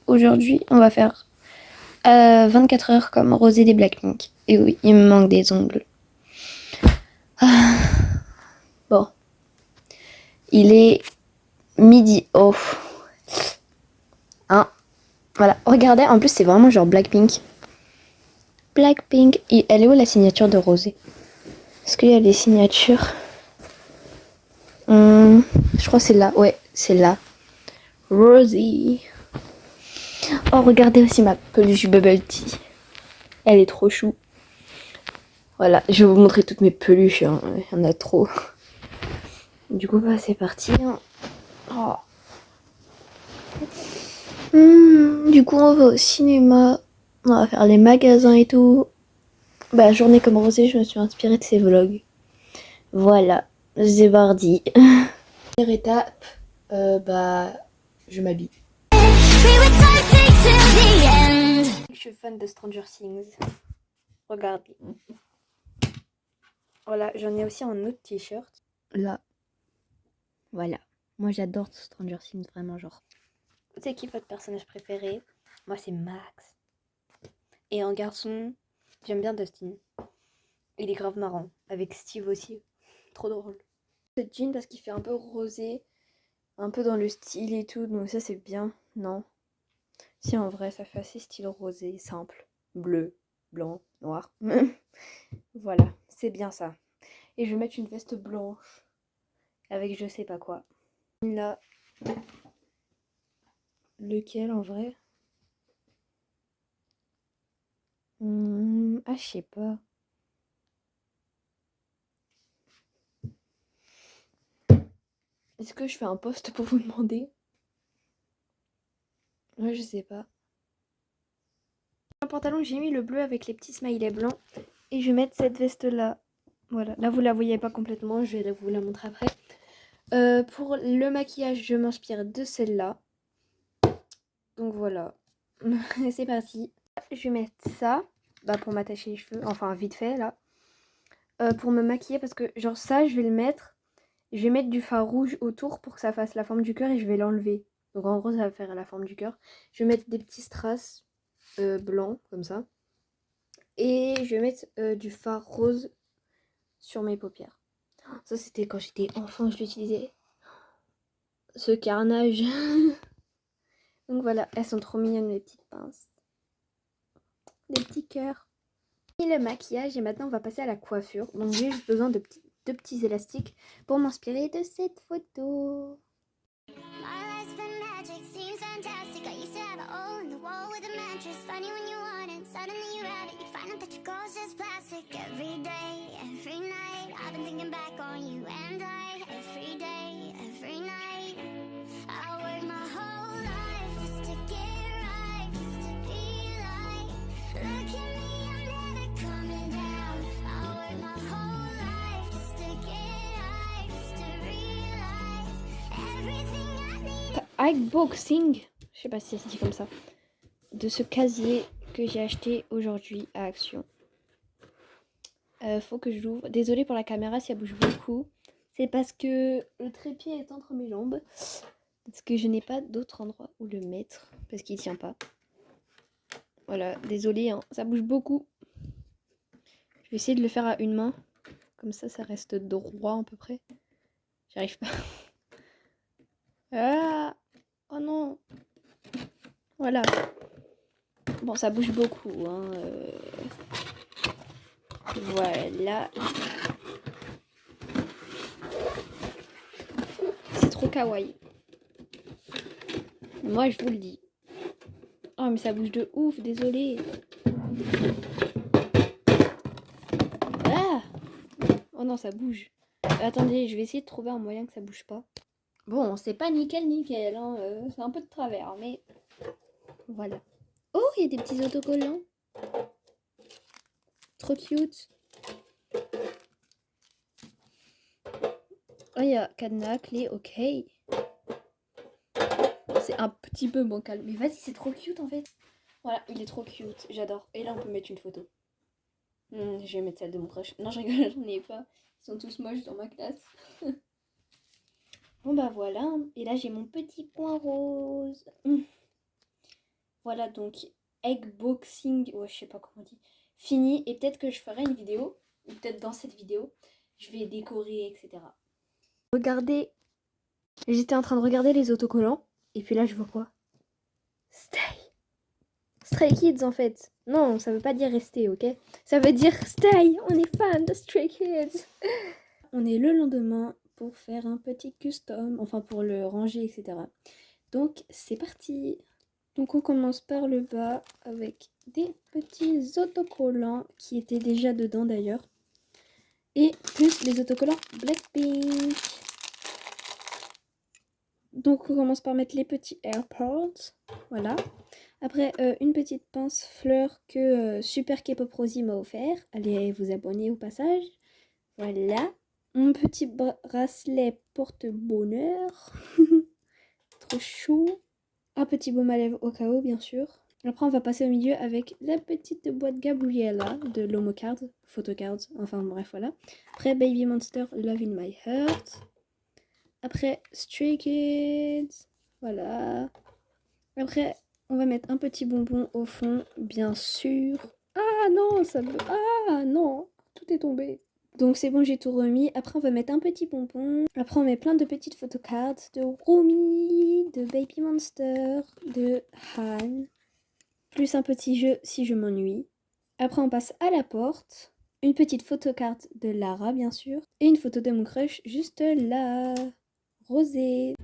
Aujourd'hui, on va faire 24 heures comme Rosé des Blackpink. Et oui, il me manque des ongles. Bon. Il est midi. Oh. Hein. Voilà. Regardez, en plus, c'est vraiment genre Blackpink. Blackpink. Et elle est où la signature de Rosé? Est-ce qu'il y a des signatures? Je crois que c'est là. Ouais, c'est là. Rosé. Oh, regardez aussi ma peluche Bubble Tea. Elle est trop chou. Voilà, je vais vous montrer toutes mes peluches. Hein. Il y en a trop. Du coup, bah, c'est parti. Hein. Oh. Du coup, on va au cinéma. On va faire les magasins et tout. Bah, journée comme Rosé, je me suis inspirée de ses vlogs. Voilà, c'est parti. Première étape, bah, je m'habille. Je suis fan de Stranger Things. Regardez. Voilà, j'en ai aussi un autre t-shirt. Là. Voilà. Moi, j'adore Stranger Things, vraiment, genre. C'est qui votre personnage préféré? Moi, c'est Max. Et en garçon, j'aime bien Dustin. Il est grave marrant. Avec Steve aussi. Trop drôle. Ce jean parce qu'il fait un peu rosé. Un peu dans le style et tout. Donc ça, c'est bien. Non. Si, en vrai, ça fait assez style rosé, simple. Bleu, blanc, noir. Voilà, c'est bien ça. Et je vais mettre une veste blanche. Avec je sais pas quoi. Là. Lequel, en vrai? Ah, je sais pas. Est-ce que je fais un post pour vous demander? Ouais, je sais pas. Un pantalon, j'ai mis le bleu avec les petits smileys blancs. Et je vais mettre cette veste là. Voilà, là vous la voyez pas complètement, je vais vous la montrer après. Pour le maquillage, je m'inspire de celle-là. Donc voilà, c'est parti. Je vais mettre ça, bah, pour m'attacher les cheveux, enfin vite fait là. Pour me maquiller parce que genre ça, je vais le mettre. Je vais mettre du fard rouge autour pour que ça fasse la forme du cœur et je vais l'enlever. Donc en gros, ça va faire la forme du cœur. Je vais mettre des petits strass blancs comme ça. Et je vais mettre du fard rose sur mes paupières. Ça, c'était quand j'étais enfant, je l'utilisais. Ce carnage. Donc voilà, elles sont trop mignonnes, mes petites pinces. Des petits cœurs. Et le maquillage, et maintenant on va passer à la coiffure. Donc j'ai juste besoin de deux petits élastiques pour m'inspirer de cette photo. Unboxing, je sais pas si ça se dit comme ça, de ce casier que j'ai acheté aujourd'hui à Action. Faut que je l'ouvre. Désolée pour la caméra si elle bouge beaucoup. C'est parce que le trépied est entre mes jambes. Parce que je n'ai pas d'autre endroit où le mettre. Parce qu'il tient pas. Voilà, désolée, hein, ça bouge beaucoup. Je vais essayer de le faire à une main. Comme ça, ça reste droit à peu près. J'arrive pas. Ah! Oh non! Voilà. Bon, ça bouge beaucoup. Hein. Voilà. C'est trop kawaii. Moi, je vous le dis. Oh, mais ça bouge de ouf, désolé. Ah! Oh non, ça bouge. Attendez, je vais essayer de trouver un moyen que ça bouge pas. Bon, c'est pas nickel, nickel. Hein. C'est un peu de travers, mais voilà. Oh, il y a des petits autocollants. Trop cute. Oh, il y a cadenas, clé, ok. C'est un petit peu bancal. Mais vas-y, c'est trop cute en fait. Voilà, il est trop cute. J'adore. Et là, on peut mettre une photo. Je vais mettre celle de mon crush. Non, je rigole, j'en ai pas. Ils sont tous moches dans ma classe. Bon bah voilà, et là j'ai mon petit coin rose. Voilà donc egg boxing, ouais je sais pas comment on dit, fini. Et peut-être que je ferai une vidéo, ou peut-être dans cette vidéo, je vais décorer, etc. Regardez, j'étais en train de regarder les autocollants, et puis là je vois quoi? Stay! Stray Kids en fait. Non, ça veut pas dire rester, ok? Ça veut dire stay! On est fan de Stray Kids! On est le lendemain pour faire un petit custom, enfin pour le ranger, etc. Donc c'est parti! Donc on commence par le bas avec des petits autocollants qui étaient déjà dedans d'ailleurs. Et plus les autocollants Blackpink. Donc on commence par mettre les petits AirPods. Voilà. Après une petite pince fleur que Super K-Pop Rosie m'a offert. Allez vous abonner au passage. Voilà. Mon petit bracelet porte-bonheur. Trop chou. Un petit baume à lèvres au cas où, bien sûr. Après, on va passer au milieu avec la petite boîte Gabriella de Lomocard, Photocard, enfin bref, voilà. Après, Baby Monster Love in My Heart. Après, Stray Kids. Voilà. Après, on va mettre un petit bonbon au fond, bien sûr. Ah non, ça me... Ah non, tout est tombé. Donc c'est bon, j'ai tout remis. Après, on va mettre un petit bonbon. Après, on met plein de petites photocards de Rumi, de Baby Monster, de Han. Plus un petit jeu si je m'ennuie. Après, on passe à la porte. Une petite photocarte de Lara, bien sûr. Et une photo de mon crush juste là. Rosé.